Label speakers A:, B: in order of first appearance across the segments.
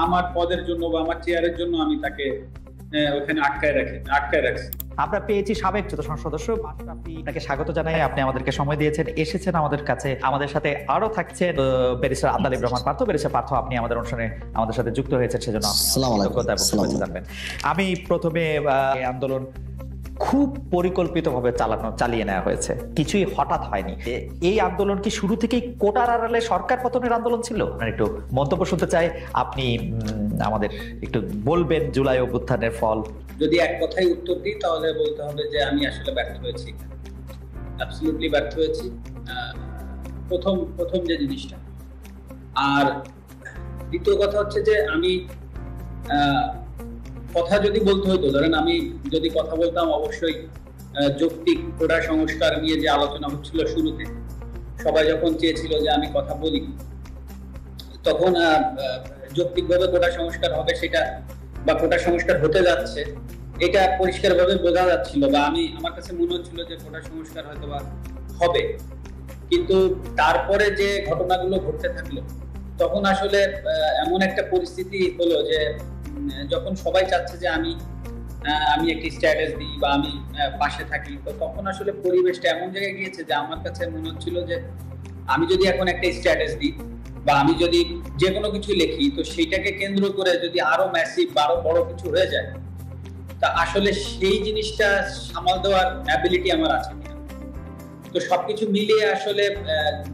A: আমার পদের জন্য বা আমার চেয়ারের জন্য আমি তাকে ওখানে আটকায় রাখছি।
B: আমরা পেয়েছি সাবেক যত সংসদ সদস্য মাশরাফি, আপনাকে স্বাগত জানাই। আপনি আমাদেরকে সময় দিয়েছেন, এসেছেন আমাদের কাছে। আমাদের সাথে আরো থাকছেন ব্যারিস্টার আদালিব রহমান পার্থ। ব্যারিস্টার পার্থ, আপনি আমাদের অনুষ্ঠানে আমাদের সাথে যুক্ত হয়েছেন, সেজন্য কৃতজ্ঞতা এবং শুভেচ্ছা জানাবেন। আমি প্রথমে আন্দোলন খুব পরিকল্পিতভাবে চালিয়ে নেওয়া হয়েছে, কিছুই হঠাৎ হয়নি। এই আন্দোলন কি শুরু থেকেই কোটার আড়ালে সরকার পতনের আন্দোলন ছিল? আপনার একটু মন্তব্য শুনতে চাই। আপনি আমাদের একটু বলবেন জুলাই অভ্যুত্থানের ফল।
A: যদি এক কথায় উত্তর দিই তাহলে বলতে হবে যে আমি আসলে ব্যর্থ হয়েছি, অ্যাবসলিউটলি ব্যর্থ হয়েছি। প্রথম যে জিনিসটা, আর দ্বিতীয় কথা হচ্ছে যে আমি কথা যদি বলতে হতো, ধরেন আমি যদি কথা বলতাম, অবশ্যই যৌক্তিক কোটা সংস্কার নিয়ে যে আলোচনা হচ্ছিল শুরুতে, সবাই যখন চেয়েছিল যে আমি কথা বলি, তখন যৌক্তিকভাবে কোটা সংস্কার হবে সেটা, বা কোটা সংস্কার হতে যাচ্ছে এটা পরিষ্কারভাবে বোঝা যাচ্ছিল, বা আমার কাছে মনে হচ্ছিল যে কোটা সংস্কার হয়তো বা হবে। কিন্তু তারপরে যে ঘটনাগুলো ঘটতে থাকলো, তখন আসলে এমন একটা পরিস্থিতি হলো যে যখন সবাই চাচ্ছে যে আমি একটি স্ট্যাটাস দিই বা আমি পাশে থাকি, তো তখন আসলে পরিবেশটা এমন জায়গায় গিয়েছে যে আমার কাছে মনে হচ্ছিল যে আমি যদি এখন একটা স্ট্যাটাস দিই বা আমি যদি যে কোনো কিছু লিখি, তো সেইটাকে কেন্দ্র করে যদি আরো ম্যাসিভ আরো বড় কিছু হয়ে যায়, তা আসলে সেই জিনিসটা সামাল দেওয়ার অ্যাবিলিটি আমার আছে কিনা। তো সবকিছু মিলিয়ে আসলে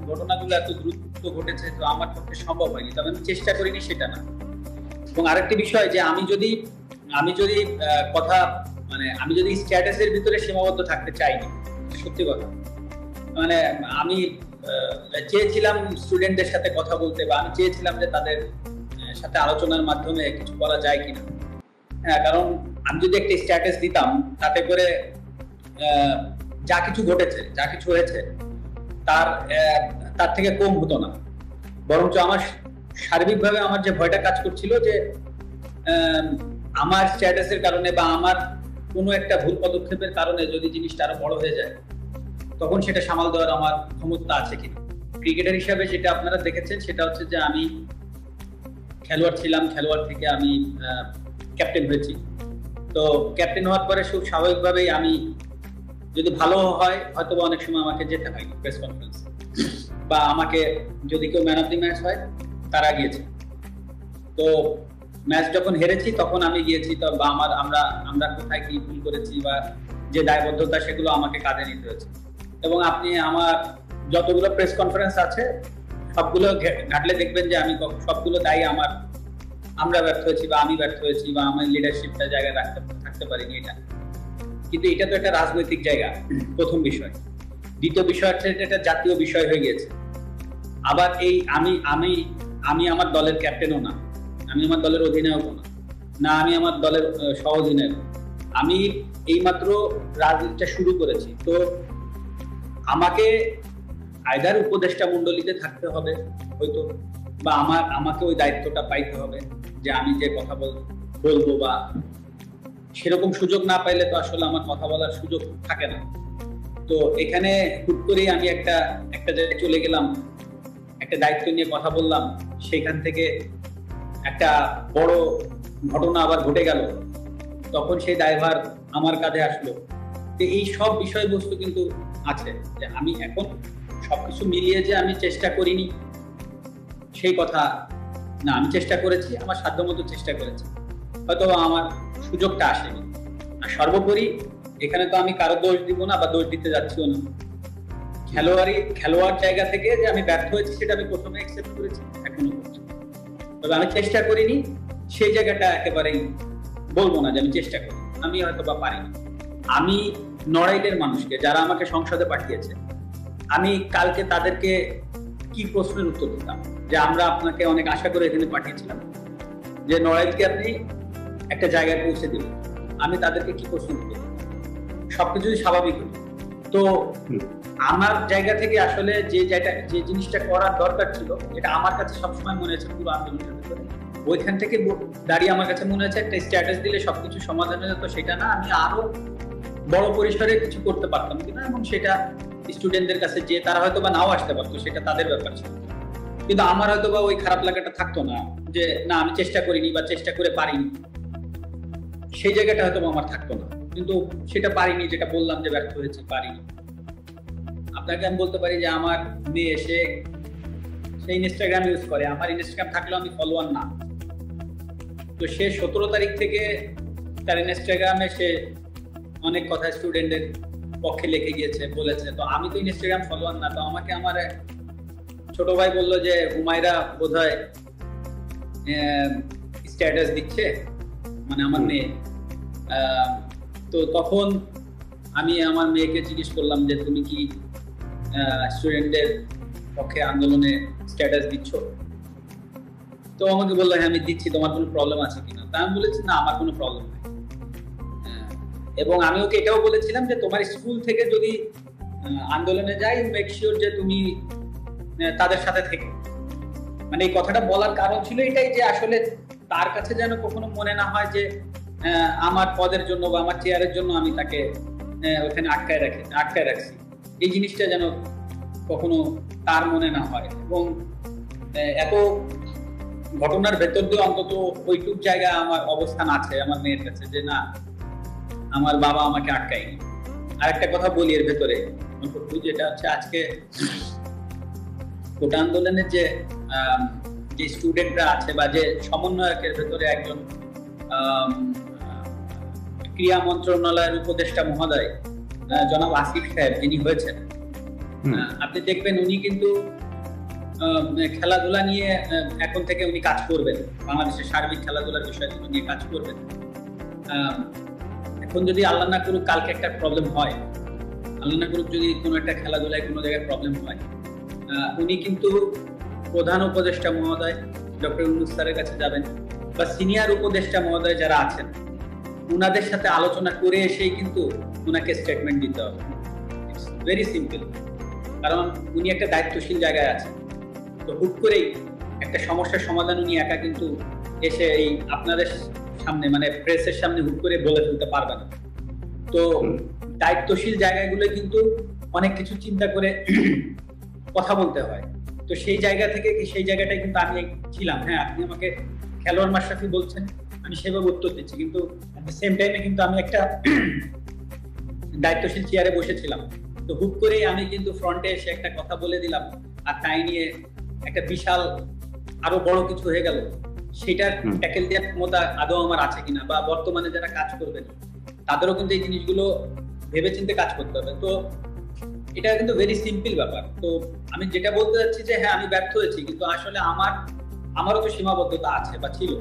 A: ঘটনাগুলো এত দ্রুত ঘটেছে, তো আমার পক্ষে সম্ভব হয়নি। তবে আমি চেষ্টা করিনি সেটা না। এবং আরেকটি বিষয় যে আমি যদি কথা আমি যদি স্ট্যাটাসের ভিতরে সীমাবদ্ধ থাকতে চাইনি, সত্যি কথা, আমি চেয়েছিলাম স্টুডেন্টদের সাথে কথা বলতে, বা আমি চেয়েছিলাম যে তাদের সাথে আলোচনার মাধ্যমে কিছু করা যায় কিনা। হ্যাঁ, কারণ আমি যদি একটা স্ট্যাটাস দিতাম, তাতে করে যা কিছু ঘটেছে, যা কিছু হয়েছে, তার থেকে কম হতো না। বরঞ্চ আমার সার্বিকভাবে আমার যে ভয়টা কাজ করছিল যে আমার স্ট্যাটাসের কারণে বা আমার কোনো একটা ভুল পদক্ষেপের কারণে যদি জিনিসটা আরো বড় হয়ে যায়, তখন সেটা সামাল দেওয়ার আমার ক্ষমতা আছে কিনা। ক্রিকেটার হিসাবে যেটা আপনারা দেখেছেন সেটা হচ্ছে যে আমি খেলোয়াড় ছিলাম, খেলোয়াড় থেকে আমি ক্যাপ্টেন হয়েছি। তো ক্যাপ্টেন হওয়ার পরে খুব স্বাভাবিকভাবেই আমি, যদি ভালো হয় হয়তো অনেক সময় আমাকে যেতে হয় প্রেস কনফারেন্স, বা আমাকে যদি কেউ ম্যান অফ দি ম্যাচ হয় তারা গিয়েছে। তো ম্যাচ যখন হেরেছি তখন আমি গিয়েছি, তো বা আমরা কোথায় কি ভুল করেছি বা যে দায়বদ্ধতা, সেগুলো আমাকে কাঁধে নিতে হয়েছে। এবং আপনি আমার যতগুলো প্রেস কনফারেন্স আছে সবগুলো ঘাটলে দেখবেন যে আমি সবগুলো দায়ী আমরা ব্যর্থ হয়েছি, বা আমি ব্যর্থ হয়েছি, বা আমার লিডারশিপটা জায়গায় থাকতে পারিনি। কিন্তু এটা তো একটা রাজনৈতিক জায়গা, প্রথম বিষয়। দ্বিতীয় বিষয় হচ্ছে এটা জাতীয় বিষয় হয়ে গেছে। আবার এই আমি আমার দলের ক্যাপ্টেনও না, আমি আমার দলের অধিনায়কও না, আমি আমার দলের সহ অধিনায়ক। আমি এইমাত্র রাজনীতিটা শুরু করেছি। তো আমাকে আইদার উপদেষ্টা মণ্ডলীতে থাকতে হবে হয়তো, বা আমাকে ওই দায়িত্বটা পাইতে হবে যে আমি যে কথা বলবো, বা সেরকম সুযোগ না পাইলে তো আসলে আমার কথা বলার সুযোগ থাকে না। তো এখানে হুট করেই আমি একটা জায়গায় চলে গেলাম, একটা দায়িত্ব নিয়ে কথা বললাম, সেখান থেকে একটা বড় ঘটনা আবার ঘটে গেল, তখন সেই দায়ভার আমার কাঁধে আসলো। তো এই সব বিষয়বস্তু কিন্তু আছে যে আমি এখন সবকিছু মিলিয়ে যে আমি চেষ্টা করিনি সেই কথা না, আমি চেষ্টা করেছি, আমার সাধ্যমতো চেষ্টা করেছি, হয়তো আমার সুযোগটা আসেনি। আর সর্বোপরি এখানে তো আমি কারো দোষ দিব না বা দোষ দিতে যাচ্ছিও না। খেলোয়াড় জায়গা থেকে যে আমি ব্যর্থ হয়েছি সেটা আমি প্রথমে অ্যাকসেপ্ট করেছি, এখনো করছি। তবে আমি চেষ্টা করিনি সেই জায়গাটা একেবারেই বলবো না যে আমি চেষ্টা করি, আমি হয়তো বা পারিনি। আমি নড়াইলের মানুষকে, যারা আমাকে সংসদে পাঠিয়েছে, আমি কালকে তাদেরকে কি প্রশ্নের উত্তর দিতাম যে আমরা আপনাকে অনেক আশা করে এখানে পাঠিয়েছিলাম যে নড়াইলকে আপনি একটা জায়গায় পৌঁছে দিবেন, আমি তাদেরকে কি প্রশ্ন উত্তর দিতাম? সবকিছুই স্বাভাবিক হতো। তো আমার জায়গা থেকে আসলে যে জিনিসটা করার দরকার ছিল, এটা আমার কাছে সবসময় মনে হয়েছে পুরো আন্দোলনের ভিতরে, ওইখান থেকে দাঁড়িয়ে আমার কাছে মনে হচ্ছে একটা স্ট্যাটাস দিলে সবকিছু সমাধান হয়ে যেত, সেটা না, আমি আরো বড় পরিসরে কিছু করতে পারতাম কিনা, এবং সেটা স্টুডেন্টদের কাছে যে তারা হয়তো বা নাও আসতে পারতো, সেটা তাদের ব্যাপার ছিল। কিন্তু আমার হয়তো বা ওই খারাপ লাগাটা থাকতো না যে না আমি চেষ্টা করিনি বা চেষ্টা করে পারিনি, সেই জায়গাটা হয়তো আমার থাকতো না। কিন্তু সেটা পারিনি, যেটা বললাম যে ব্যর্থ হয়েছে, পারিনি। আপনাকে আমি বলতে পারি যে আমার মেয়ে সে ইনস্টাগ্রাম ইউজ করে, আমার ইনস্টাগ্রাম থাকলেও আমি ফলোয়ার না। তো সে 17 তারিখ থেকে তার ইনস্টাগ্রামে সে অনেক কথা স্টুডেন্টদের পক্ষে লিখে গিয়েছে, বলেছে। তো আমি তো ইনস্টাগ্রাম ফলোয়ার না, তো আমাকে আমার ছোট ভাই বললো যে হুমায়রা বোধহয় স্ট্যাটাস দিচ্ছে, মানে আমার মেয়ে। তো তখন আমি আমার মেয়েকে জিজ্ঞেস করলাম যে তুমি কি স্টুডেন্টদের পক্ষে আন্দোলনে স্ট্যাটাস দিচ্ছ? তো আমাকে বললো হ্যাঁ আমি দিচ্ছি, তোমার কোনো প্রবলেম আছে কিনা? তা আমি বলেছি না, আমার কোনো প্রবলেম নেই। এবং আমি ওকে এটাও বলেছিলাম যে তোমার স্কুল থেকে যদি আন্দোলনে যাই, মেক শিওর যে তুমি তাদের সাথে থেকে। মানে এই কথাটা বলার কারণ ছিল এটাই যে আসলে তার কাছে যেন কখনো মনে না হয় যে আমার পদের জন্য বা আমার চেয়ারের জন্য আমি তাকে ওখানে আটকায় রাখছি। এই জিনিসটা যেন কখনো তার মনে না হয়। এবং এত ঘটনার ভেতর দিয়ে অন্তত ওইটুক জায়গায় আমার অবস্থান আছে আমার মেয়ের কাছে, যে না আমার বাবা আমাকে আটকায়নি। আর একটা কথা বলি এর ভেতরে, যেটা হচ্ছে আজকে কোটা আন্দোলনের যে স্টুডেন্টরা আছে বা যে সমন্বয়কের ভেতরে একজন ক্রীড়া মন্ত্রণালয়ের উপদেষ্টা মহোদয় জনাব আসিফ সাহেব যিনি হয়েছেন, আপনি দেখবেন উনি কিন্তু খেলাধুলা নিয়ে এখন থেকে উনি কাজ করবেন, বাংলাদেশের সার্বিক খেলাধুলার বিষয়গুলো নিয়ে কাজ করবেন। এখন যদি আল্লাহ না করুক কালকে একটা প্রবলেম হয়, আল্লাহ না করুক যদি কোনো একটা খেলাধুলায় কোনো জায়গায় প্রবলেম হয়, উনি কিন্তু প্রধান উপদেষ্টা মহোদয় ডক্টর ইউনূস স্যারের কাছে যাবেন বা সিনিয়র উপদেষ্টা মহোদয় যারা আছেন উনাদের সাথে আলোচনা করে এসেই কিন্তু উনাকে স্টেটমেন্ট দিতে হবে। It's very simple. কারণ উনি একটা দায়িত্বশীল জায়গায় আছেন। তো হুট করেই একটা সমস্যার সমাধান উনি একা কিন্তু এসে এই আপনাদের সামনে মানে প্রেসের সামনে হুট করে বলে ফেলতে পারবে না। তো দায়িত্বশীল জায়গাগুলো কিন্তু অনেক কিছু চিন্তা করে কথা বলতে হয়। তো সেই জায়গা থেকে সেই জায়গাটাই কিন্তু আমি ছিলাম। হ্যাঁ, আপনি আমাকে খেলোয়াড় মাশরাফি বলছেন, আমি সেভাবে উত্তর দিচ্ছি, কিন্তু এট দ্য সেম টাইমে কিন্তু আমি একটা দায়িত্বশীল চেয়ারে বসেছিলাম। তো হুট করেই আমি কিন্তু ফ্রন্টে এসে একটা কথা বলে দিলাম, আর তাই নিয়ে একটা বিশাল আরো বড় কিছু হয়ে গেল। সেটার ট্যাকেল দেওয়ার ক্ষমতা আদৌ আমার আছে কিনা, বা বর্তমানে যারা কাজ করবেন তাদেরও কিন্তু এই জিনিসগুলো ভেবেচিন্তে কাজ করতে হবে। তো এটা কিন্তু ভেরি সিম্পল ব্যাপার। তো আমি যেটা বলতে চাচ্ছি যে হ্যাঁ আমি ব্যর্থ হয়েছি, কিন্তু আসলে আমারও তো সীমাবদ্ধতা আছে বা ছিল,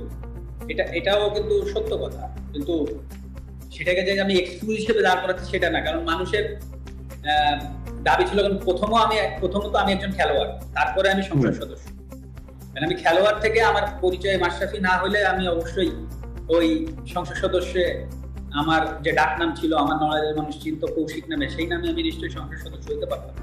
A: এটাও কিন্তু সত্য কথা। কিন্তু সেটাকে যে আমি এক্সকিউজ হিসেবে দাঁড় করাচ্ছি সেটা না। কারণ মানুষের দাবি ছিল, কারণ প্রথমত আমি একজন খেলোয়াড়, তারপরে আমি সংসদ সদস্য। মানে আমি খেলোয়াড় থেকে আমার পরিচয় মাশরাফি না হলে আমি অবশ্যই ওই সংসদ সদস্যে আমার যে ডাক নাম ছিল, আমার নড়াইলের মানুষ চিনতো কৌশিক নামে, সেই নামে আমি নিশ্চয়ই সংসদ সদস্য হইতে পারতাম।